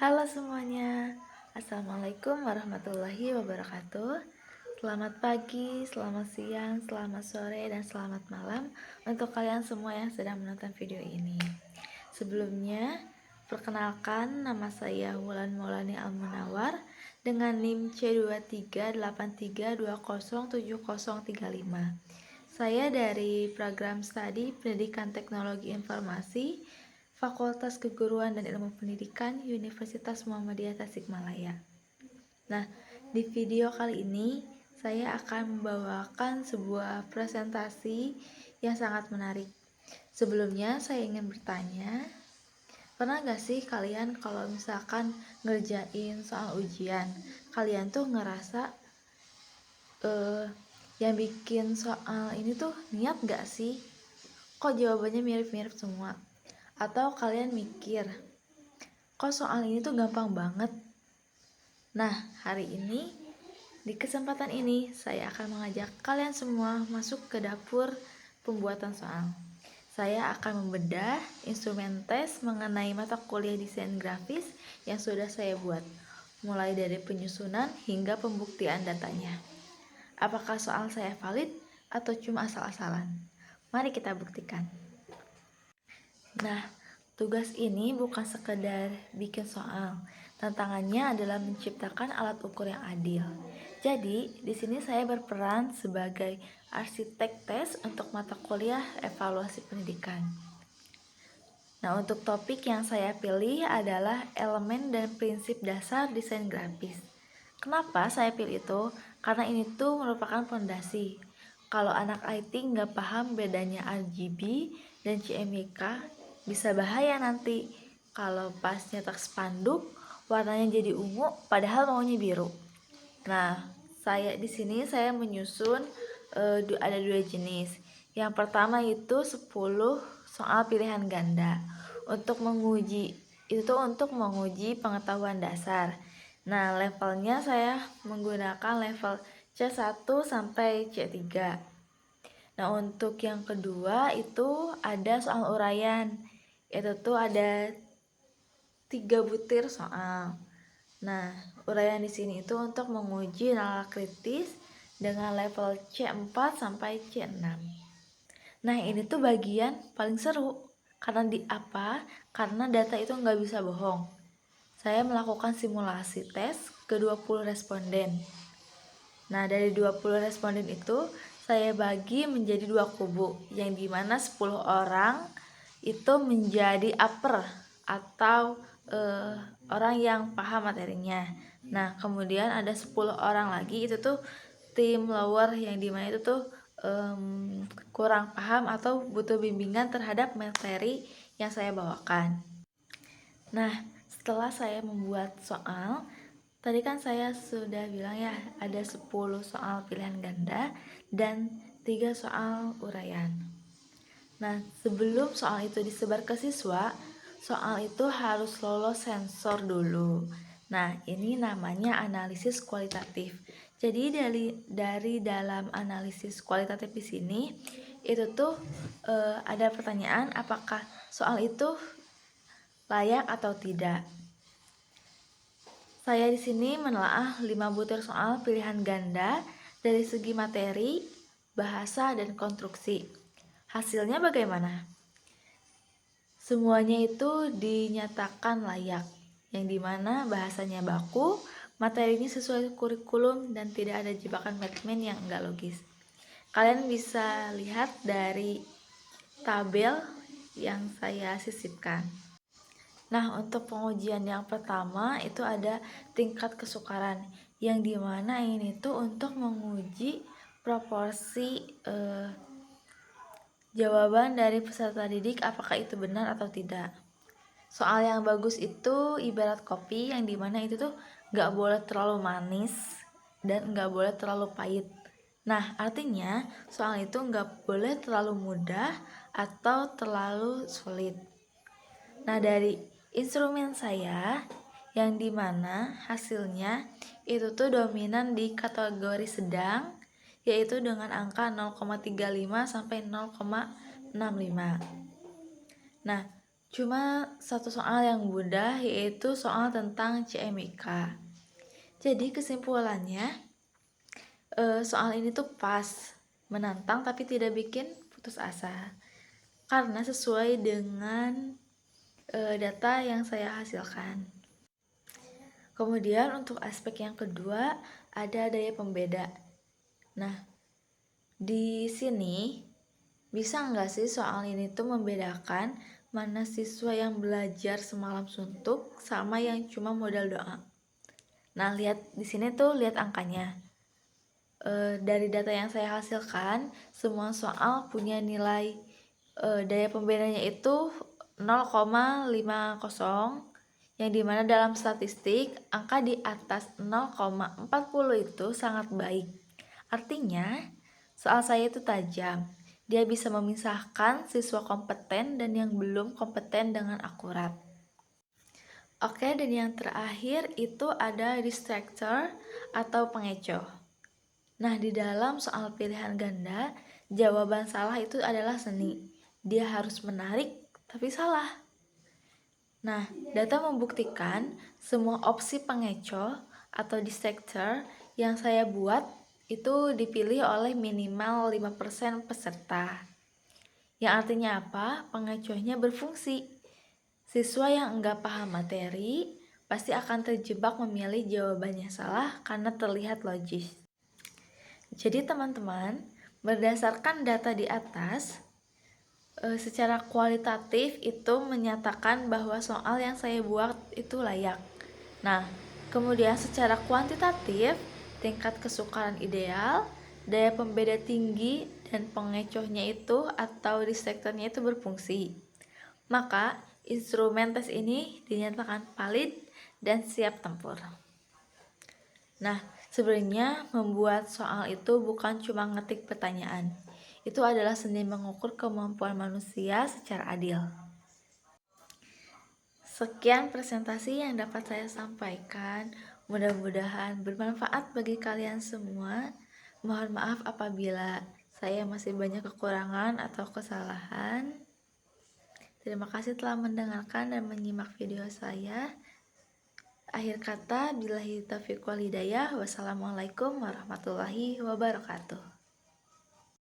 Halo semuanya, Assalamualaikum warahmatullahi wabarakatuh. Selamat pagi, selamat siang, selamat sore, dan selamat malam untuk kalian semua yang sedang menonton video ini. Sebelumnya, perkenalkan nama saya Wulan Maulani Al-Munawar dengan NIM C2383207035. Saya dari program studi Pendidikan Teknologi Informasi Fakultas Keguruan dan Ilmu Pendidikan Universitas Muhammadiyah Tasikmalaya. Nah, di video kali ini saya akan membawakan sebuah presentasi yang sangat menarik. Sebelumnya saya ingin bertanya, pernah gak sih kalian kalau misalkan ngerjain soal ujian, kalian tuh ngerasa yang bikin soal ini tuh niat gak sih? Kok jawabannya mirip-mirip semua? Atau kalian mikir, kok soal ini tuh gampang banget? Nah, hari ini, di kesempatan ini, saya akan mengajak kalian semua masuk ke dapur pembuatan soal. Saya akan membedah instrumen tes mengenai mata kuliah desain grafis yang sudah saya buat, mulai dari penyusunan hingga pembuktian datanya. Apakah soal saya valid atau cuma asal-asalan? Mari kita buktikan. Nah, tugas ini bukan sekedar bikin soal. Tantangannya adalah menciptakan alat ukur yang adil. Jadi, di sini saya berperan sebagai arsitek tes untuk mata kuliah evaluasi pendidikan. Nah, untuk topik yang saya pilih adalah elemen dan prinsip dasar desain grafis. Kenapa saya pilih itu? Karena ini tuh merupakan fondasi. Kalau anak IT nggak paham bedanya RGB dan CMYK, bisa bahaya nanti kalau pas nyetak spanduk warnanya jadi ungu padahal maunya biru. Nah, di sini saya menyusun ada dua jenis. Yang pertama itu 10 soal pilihan ganda. Untuk menguji pengetahuan dasar. Nah, levelnya saya menggunakan level C1 sampai C3. Nah, untuk yang kedua itu ada soal uraian. Itu tuh ada 3 butir soal. Nah, uraian di sini itu untuk menguji nalar kritis dengan level C4 sampai C6. Nah, ini tuh bagian paling seru. Karena Karena data itu nggak bisa bohong. Saya melakukan simulasi tes ke 20 responden. Nah, dari 20 responden itu saya bagi menjadi 2 kubu, yang dimana 10 orang itu menjadi upper atau orang yang paham materinya. Nah, kemudian ada 10 orang lagi itu tuh tim lower, yang dimana itu tuh kurang paham atau butuh bimbingan terhadap materi yang saya bawakan. Nah, setelah saya membuat soal, tadi kan saya sudah bilang ya, ada 10 soal pilihan ganda dan 3 soal uraian. Nah, sebelum soal itu disebar ke siswa, soal itu harus lolos sensor dulu. Nah, ini namanya analisis kualitatif. Jadi dari dalam analisis kualitatif di sini itu tuh ada pertanyaan apakah soal itu layak atau tidak. Saya di sini menelaah 5 butir soal pilihan ganda dari segi materi, bahasa, dan konstruksi. Hasilnya bagaimana? Semuanya itu dinyatakan layak, yang dimana bahasanya baku, materinya sesuai kurikulum, dan tidak ada jebakan Batman yang enggak logis. Kalian bisa lihat dari tabel yang saya sisipkan. Nah, untuk pengujian yang pertama itu ada tingkat kesukaran, yang dimana ini tuh untuk menguji proporsi jawaban dari peserta didik apakah itu benar atau tidak. Soal yang bagus itu ibarat kopi, yang dimana itu tuh gak boleh terlalu manis dan gak boleh terlalu pahit. Nah, artinya soal itu gak boleh terlalu mudah atau terlalu sulit. Nah, dari instrumen saya, yang dimana hasilnya itu tuh dominan di kategori sedang, yaitu dengan angka 0,35 sampai 0,65. Nah, Cuma satu soal yang mudah, yaitu soal tentang CMYK. Jadi kesimpulannya, soal ini tuh pas, menantang tapi tidak bikin putus asa. Karena sesuai dengan data yang saya hasilkan. Kemudian untuk aspek yang kedua, ada daya pembeda. Nah, di sini bisa nggak sih soal ini tuh membedakan mana siswa yang belajar semalam suntuk sama yang cuma modal doa? Nah, lihat di sini tuh, lihat angkanya. Dari data yang saya hasilkan, semua soal punya nilai daya pembedanya itu 0,50, yang dimana dalam statistik angka di atas 0,40 itu sangat baik. Artinya soal saya itu tajam, dia bisa memisahkan siswa kompeten dan yang belum kompeten dengan akurat. Oke, dan yang terakhir itu ada distractor atau pengecoh. Nah, di dalam soal pilihan ganda, jawaban salah itu adalah seni. Dia harus menarik, tapi salah. Nah, data membuktikan semua opsi pengecoh atau distractor yang saya buat itu dipilih oleh minimal 5% peserta. Yang artinya apa? Pengecohnya berfungsi. Siswa yang enggak paham materi pasti akan terjebak memilih jawabannya salah karena terlihat logis. Jadi teman-teman, berdasarkan data di atas, secara kualitatif itu menyatakan bahwa soal yang saya buat itu layak. Nah, kemudian secara kuantitatif, tingkat kesukaran ideal, daya pembeda tinggi, dan pengecohnya itu atau distractornya itu berfungsi. Maka, instrumen tes ini dinyatakan valid dan siap tempur. Nah, sebenarnya membuat soal itu bukan cuma ngetik pertanyaan. Itu adalah seni mengukur kemampuan manusia secara adil. Sekian presentasi yang dapat saya sampaikan. Mudah-mudahan bermanfaat bagi kalian semua. Mohon maaf apabila saya masih banyak kekurangan atau kesalahan. Terima kasih telah mendengarkan dan menyimak video saya. Akhir kata, billahi taufiq wal hidayah. Wassalamualaikum warahmatullahi wabarakatuh.